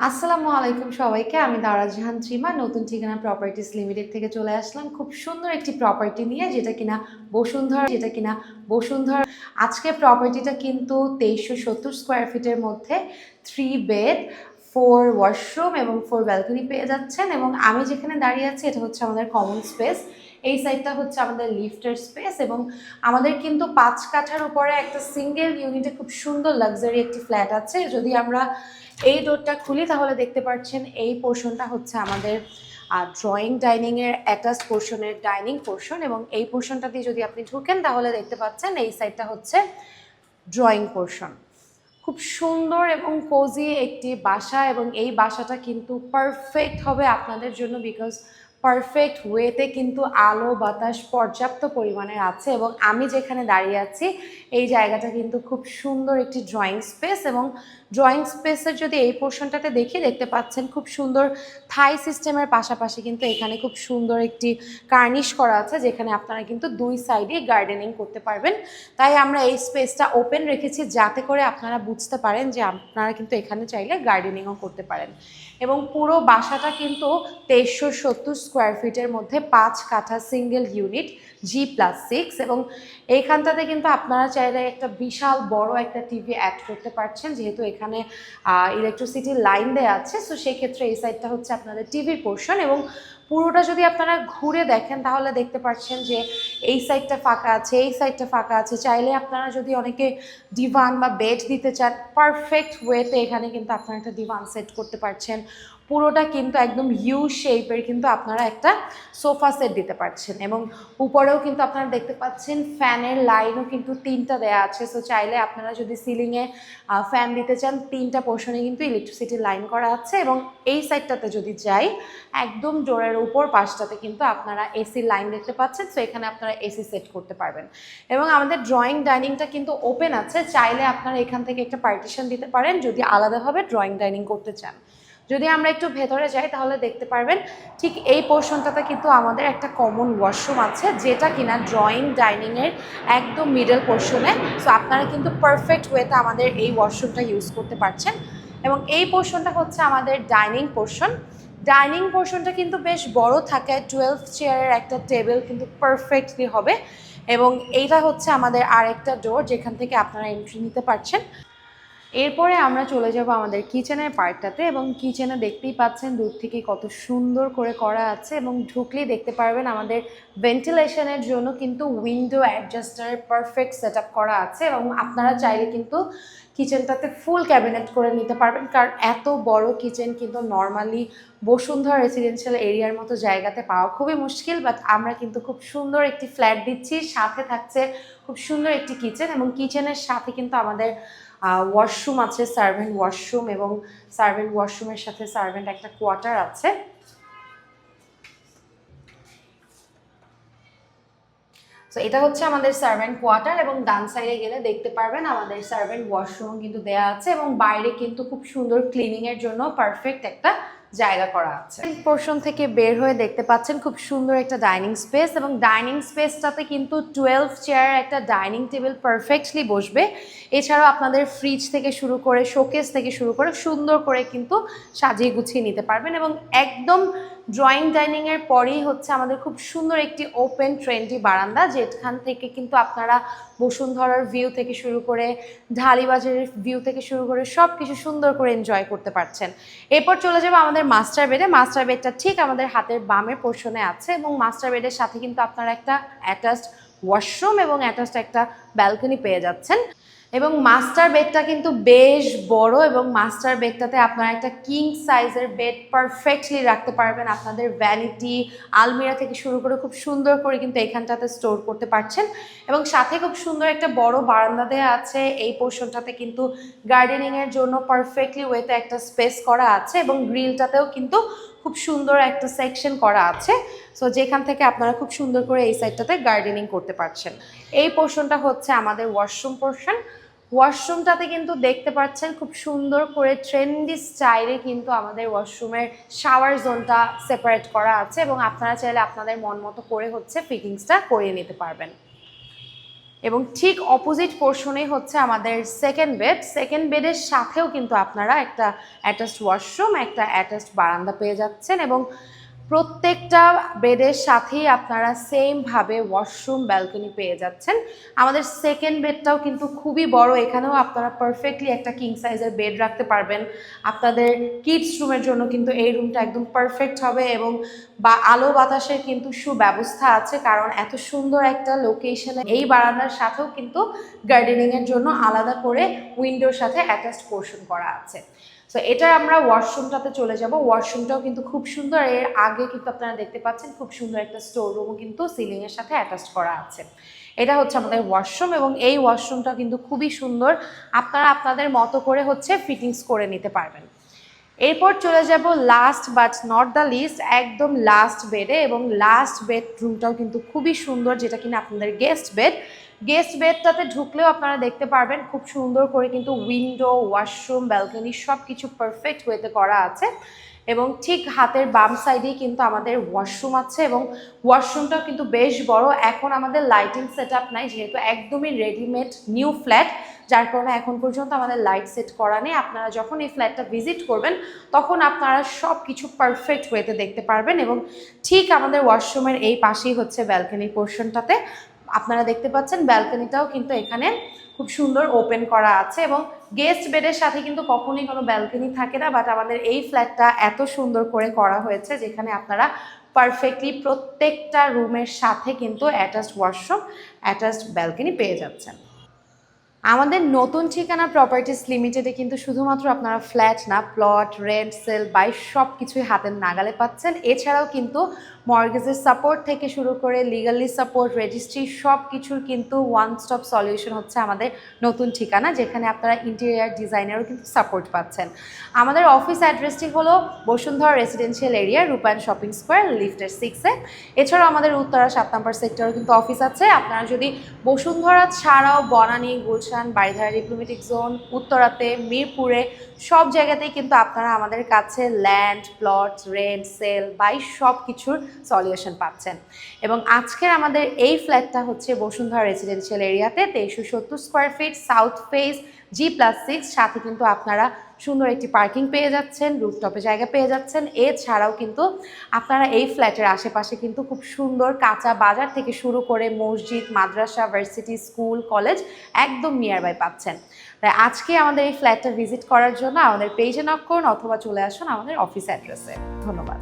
আসসালামু আলাইকুম সবাইকে। আমি দারা জাহান চিমা নতুন ঠিকানা প্রপার্টিস লিমিটেড থেকে চলে আসলাম খুব সুন্দর একটি প্রপার্টি নিয়ে, যেটা কিনা বসুন্ধরা। আজকে প্রপার্টিটা কিন্তু 2370 স্কোয়ার ফিটের মধ্যে 3 বেড, 4 ওয়াশরুম এবং 4 ব্যালকনি পেয়ে যাচ্ছেন। এবং আমি যেখানে দাঁড়িয়ে আছি এটা হচ্ছে আমাদের কমন স্পেস। এই সাইডটা হচ্ছে আমাদের লিফটের স্পেস এবং আমাদের কিন্তু 5 কাঠার উপরে একটা সিঙ্গেল ইউনিটে খুব সুন্দর লাক্সারি একটি ফ্ল্যাট আছে। যদি আমরা এই ডোরটা খুলি তাহলে দেখতে পাচ্ছেন এই পোর্শনটা হচ্ছে আমাদের ড্রয়িং ডাইনিংয়ের অ্যাটাচ পোর্শনের ডাইনিং পোর্শন, এবং এই পোর্শনটা দিয়ে যদি আপনি ঢুকেন তাহলে দেখতে পাচ্ছেন এই সাইডটা হচ্ছে ড্রয়িং পোর্শন। খুব সুন্দর এবং কোজি একটি বাসা, এবং এই বাসাটা কিন্তু পারফেক্ট হবে আপনাদের জন্য, বিকজ পারফেক্ট ওয়েতে কিন্তু আলো বাতাস পর্যাপ্ত পরিমাণের আছে। এবং আমি যেখানে দাঁড়িয়ে আছি এই জায়গাটা কিন্তু খুব সুন্দর একটি ড্রয়িং স্পেস, এবং ড্রয়িং স্পেসের যদি এই পোর্শনটাতে দেখতে পাচ্ছেন খুব সুন্দর থাই সিস্টেমের পাশাপাশি কিন্তু এখানে খুব সুন্দর একটি কার্নিশ করা আছে, যেখানে আপনারা কিন্তু দুই সাইডে গার্ডেনিং করতে পারবেন। তাই আমরা এই স্পেসটা ওপেন রেখেছি যাতে করে আপনারা বুঝতে পারেন যে আপনারা কিন্তু এখানে চাইলে গার্ডেনিংও করতে পারেন। এবং পুরো বাসাটা কিন্তু 2370 স্কোয়ার ফিটের মধ্যে 5 কাঠা সিঙ্গেল ইউনিট G+6, এবং এইখানটাতে কিন্তু আপনারা চাইলে একটা বিশাল বড় একটা টিভি অ্যাড করতে পারছেন, যেহেতু এখানে ইলেকট্রিসিটির লাইন দেওয়া আছে। সো সেক্ষেত্রে এই সাইডটা হচ্ছে আপনাদের টিভির পোর্শন। এবং পুরোটা যদি আপনারা ঘুরে দেখেন তাহলে দেখতে পাচ্ছেন যে এই সাইডটা ফাঁকা আছে, এই সাইডটা ফাঁকা আছে। চাইলে আপনারা যদি অনেকে ডিভান বা বেড দিতে চান, পারফেক্ট ওয়েতে এখানে কিন্তু আপনারা একটা ডিভান সেট করতে পারছেন। পুরোটা কিন্তু একদম ইউ শেপের কিন্তু আপনারা একটা সোফা সেট দিতে পারছেন। এবং উপরেও কিন্তু আপনারা দেখতে পাচ্ছেন ফ্যানের লাইনও কিন্তু 3টা দেওয়া আছে। সো চাইলে আপনারা যদি সিলিংয়ে ফ্যান দিতে চান 3টা পোর্শনে কিন্তু ইলেকট্রিসিটির লাইন করা আছে। এবং এই সাইডটাতে যদি যাই, একদম ডোরের উপর পাশটাতে কিন্তু আপনারা এসির লাইন দেখতে পাচ্ছেন। সো এখানে আপনারা এসি সেট করতে পারবেন। এবং আমাদের ড্রয়িং ডাইনিংটা কিন্তু ওপেন আছে, চাইলে আপনারা এখান থেকে একটা পার্টিশন দিতে পারেন যদি আলাদাভাবে ড্রয়িং ডাইনিং করতে চান। যদি আমরা একটু ভেতরে যাই তাহলে দেখতে পারবেন ঠিক এই পোর্শনটাতে কিন্তু আমাদের একটা কমন ওয়াশরুম আছে, যেটা কিনা ড্রয়িং ডাইনিংয়ের একদম মিডল পোর্শনে। সো আপনারা কিন্তু পারফেক্ট ওয়েতে আমাদের এই ওয়াশরুমটা ইউজ করতে পারছেন। এবং এই পোর্শনটা হচ্ছে আমাদের ডাইনিং পোর্শন। ডাইনিং পোর্শনটা কিন্তু বেশ বড় থাকে, 12 চেয়ারের একটা টেবিল কিন্তু পারফেক্টলি হবে। এবং এইটা হচ্ছে আমাদের আরেকটা ডোর, যেখান থেকে আপনারা এন্ট্রি নিতে পারছেন। এরপরে আমরা চলে যাব আমাদের কিচেনের পার্টটাতে। এবং কিচেনে দেখতেই পাচ্ছেন দূর থেকে কত সুন্দর করে করা আছে, এবং ঢুকলেই দেখতে পারবেন আমাদের ভেন্টিলেশনের জন্য কিন্তু উইন্ডো অ্যাডজাস্টারের পারফেক্ট সেট আপ করা আছে। এবং আপনারা চাইলে কিন্তু কিচেনটাতে ফুল ক্যাবিনেট করে নিতে পারবেন, কারণ এত বড় কিচেন কিন্তু নর্মালি বসুন্ধরা রেসিডেন্সিয়াল এরিয়ার মতো জায়গাতে পাওয়া খুবই মুশকিল। বাট আমরা কিন্তু খুব সুন্দর একটি ফ্ল্যাট দিচ্ছি, সাথে থাকছে খুব সুন্দর একটি কিচেন। এবং কিচেনের সাথে কিন্তু আমাদের ওয়াশরুম আছে, সার্ভেন্ট ওয়াশরুম, এবং সার্ভেন্ট ওয়াশরুমের সাথে সার্ভেন্ট একটা কোয়ার্টার আছে। তো এটা হচ্ছে আমাদের সার্ভেন্ট কোয়ার্টার, এবং ডান সাইডে গেলে দেখতে পারবেন আমাদের সার্ভেন্ট ওয়াশরুম কিন্তু দেয়া আছে। এবং বাইরে কিন্তু খুব সুন্দর ক্লিনিং এর জন্য পারফেক্ট একটা জায়গা করা আছে। পোর্শন থেকে বের হয়ে দেখতে পাচ্ছেন খুব সুন্দর একটা ডাইনিং স্পেস, এবং ডাইনিং স্পেসটাতে কিন্তু 12 চেয়ারের একটা ডাইনিং টেবিল পারফেক্টলি বসবে। এছাড়াও আপনাদের ফ্রিজ থেকে শুরু করে শোকেস থেকে শুরু করে সুন্দর করে কিন্তু সাজিয়ে গুছিয়ে নিতে পারবেন। এবং একদম ড্রয়িং ডাইনিংয়ের পরেই হচ্ছে আমাদের খুব সুন্দর একটি ওপেন ট্রেন্ডি বারান্দা, যেখান থেকে কিন্তু আপনারা বসুন্ধরার ভিউ থেকে শুরু করে ঢালিবাজারের ভিউ থেকে শুরু করে সব কিছু সুন্দর করে এনজয় করতে পারছেন। এরপর চলে যাবো আমাদের মাস্টার বেডে। মাস্টার বেডটা ঠিক আমাদের হাতের বামের পোর্শনে আছে, এবং মাস্টার বেডের সাথে কিন্তু আপনারা একটা অ্যাটাচড ওয়াশরুম এবং অ্যাটাচড একটা ব্যালকনি পেয়ে যাচ্ছেন। এবং মাস্টার বেডটা কিন্তু বেশ বড়, এবং মাস্টার বেডটাতে আপনারা একটা কিং সাইজের বেড পারফেক্টলি রাখতে পারবেন। আপনাদের ভ্যানিটি আলমিরা থেকে শুরু করে খুব সুন্দর করে কিন্তু এখানটাতে স্টোর করতে পারছেন। এবং সাথে খুব সুন্দর একটা বড় বারান্দা দেওয়া আছে। এই পোর্শনটাতে কিন্তু গার্ডেনিংয়ের জন্য পারফেক্টলি ওয়েতে একটা স্পেস করা আছে, এবং গ্রিলটাতেও কিন্তু খুব সুন্দর একটা সেকশন করা আছে। সো যেখান থেকে আপনারা খুব সুন্দর করে এই সাইডটাতে গার্ডেনিং করতে পারছেন। এই পোর্শনটা হচ্ছে আমাদের ওয়াশরুম পোর্শন। ওয়াশরুমটাতে কিন্তু দেখতে পাচ্ছেন খুব সুন্দর করে ট্রেন্ডি স্টাইলে কিন্তু আমাদের ওয়াশরুমের শাওয়ার জোনটা সেপারেট করা আছে, এবং আপনারা চাইলে আপনাদের মন মতো করে হচ্ছে ফিটিংসটা করিয়ে নিতে পারবেন। এবং ঠিক অপোজিট পোর্শনেই হচ্ছে আমাদের সেকেন্ড বেডের সাথেও কিন্তু আপনারা একটা অ্যাটাচড ওয়াশরুম, একটা অ্যাটাচড বারান্দা পেয়ে যাচ্ছেন এবং প্রত্যেকটা বেডের সাথেই আপনারা সেমভাবে ওয়াশরুম ব্যালকনি পেয়ে যাচ্ছেন। আমাদের সেকেন্ড বেডটাও কিন্তু খুবই বড়, এখানেও আপনারা পারফেক্টলি একটা কিং সাইজের বেড রাখতে পারবেন। আপনাদের কিডস রুমের জন্য কিন্তু এই রুমটা একদম পারফেক্ট হবে এবং আলো বাতাসের কিন্তু সুব্যবস্থা আছে, কারণ এত সুন্দর একটা লোকেশনে এই বারান্দার সাথেও কিন্তু গার্ডেনিংয়ের জন্য আলাদা করে উইন্ডোর সাথে অ্যাটাচড পোর্শন করা আছে। তো এটা আমরা ওয়াশরুমটাতে চলে যাব। ওয়াশরুমটাও কিন্তু খুব সুন্দর, এর আগে কিন্তু আপনারা দেখতে পাচ্ছেন খুব সুন্দর একটা স্টোর রুমও কিন্তু সিলিংয়ের সাথে অ্যাটাচড করা আছে। এটা হচ্ছে আমাদের ওয়াশরুম এবং এই ওয়াশরুমটা কিন্তু খুবই সুন্দর, আপনারা আপনাদের মতো করে হচ্ছে ফিটিংস করে নিতে পারবেন। এরপর চলে যাব last but not the least, একদম লাস্ট বেডে, এবং লাস্ট বেডরুমটাও কিন্তু খুবই সুন্দর, যেটা কিনা আপনাদের গেস্ট বেডটাতে ঢুকলেও আপনারা দেখতে পারবেন খুব সুন্দর করে কিন্তু উইন্ডো, ওয়াশরুম, ব্যালকনি সব কিছু পারফেক্ট ওয়েতে করা আছে এবং ঠিক হাতের বাম সাইডেই কিন্তু আমাদের ওয়াশরুম আছে এবং ওয়াশরুমটাও কিন্তু বেশ বড়। এখন আমাদের লাইটিং সেট আপ নাই, যেহেতু একদমই রেডিমেড নিউ ফ্ল্যাট, যার কারণে এখন পর্যন্ত আমাদের লাইট সেট করা নেই। আপনারা যখন এই ফ্ল্যাটটা ভিজিট করবেন তখন আপনারা সব কিছু পারফেক্ট ওয়েতে দেখতে পারবেন এবং ঠিক আমাদের ওয়াশরুমের এই পাশেই হচ্ছে ব্যালকনি পোর্শনটাতে আপনারা দেখতে পাচ্ছেন ব্যালকনিটাও কিন্তু এখানে খুব সুন্দর ওপেন করা আছে এবং গেস্ট বেডের সাথে কিন্তু কখনোই কোনো ব্যালকনি থাকে না, বাট আমাদের এই ফ্ল্যাটটা এত সুন্দর করে করা হয়েছে যেখানে আপনারা পারফেক্টলি প্রত্যেকটা রুমের সাথে কিন্তু অ্যাটাচড ওয়াশরুম, অ্যাটাচড ব্যালকনি পেয়ে যাচ্ছেন। আমাদের নতুন ঠিকানা প্রপার্টিজ লিমিটেডে কিন্তু শুধুমাত্র আপনারা ফ্ল্যাট না, প্লট, রেন্ট, সেল, বাই সব কিছুই হাতের নাগালে পাচ্ছেন। এছাড়াও কিন্তু মর্গেজের সাপোর্ট থেকে শুরু করে লিগালি সাপোর্ট, রেজিস্ট্রি সব কিছুর কিন্তু ওয়ান স্টপ সলিউশন হচ্ছে আমাদের নতুন ঠিকানা, যেখানে আপনারা ইন্টেরিয়ার ডিজাইনেরও কিন্তু সাপোর্ট পাচ্ছেন। আমাদের অফিস অ্যাড্রেসটি হলো বসুন্ধরা রেসিডেন্সিয়াল এরিয়া, রূপায়ণ শপিং স্কোয়ার, লিফটের 6-এ। এছাড়াও আমাদের উত্তরা 7 নম্বর সেক্টরেও কিন্তু অফিস আছে। আপনারা যদি বসুন্ধরা ছাড়াও বনানী, গুলশান, বারিধারা ডিপ্লোমেটিক জোন, উত্তরাতে, মিরপুরে সব জায়গাতেই কিন্তু আপনারা আমাদের কাছে land, plot, rent, sale, buy সব কিছুর সলিউশন পাচ্ছেন। এবং আজকের আমাদের এই ফ্ল্যাটটা হচ্ছে বসুন্ধরা রেসিডেন্সিয়াল এরিয়াতে 2370 square feet, south face, G+6, সাথে কিন্তু আপনারা সুন্দর একটি পার্কিং পেয়ে যাচ্ছেন, রুফটপে জায়গা পেয়ে যাচ্ছেন। এছাড়াও কিন্তু আপনারা এই ফ্ল্যাটের আশেপাশে কিন্তু খুব সুন্দর কাঁচা বাজার থেকে শুরু করে মসজিদ, মাদ্রাসা, ভার্সিটি, স্কুল, কলেজ একদম নিয়ার বাই পাচ্ছেন। তাই আজকে আমাদের এই ফ্ল্যাটটা ভিজিট করার জন্য আমাদের পেজে নক করুন অথবা চলে আসুন আমাদের অফিস অ্যাড্রেসে। ধন্যবাদ।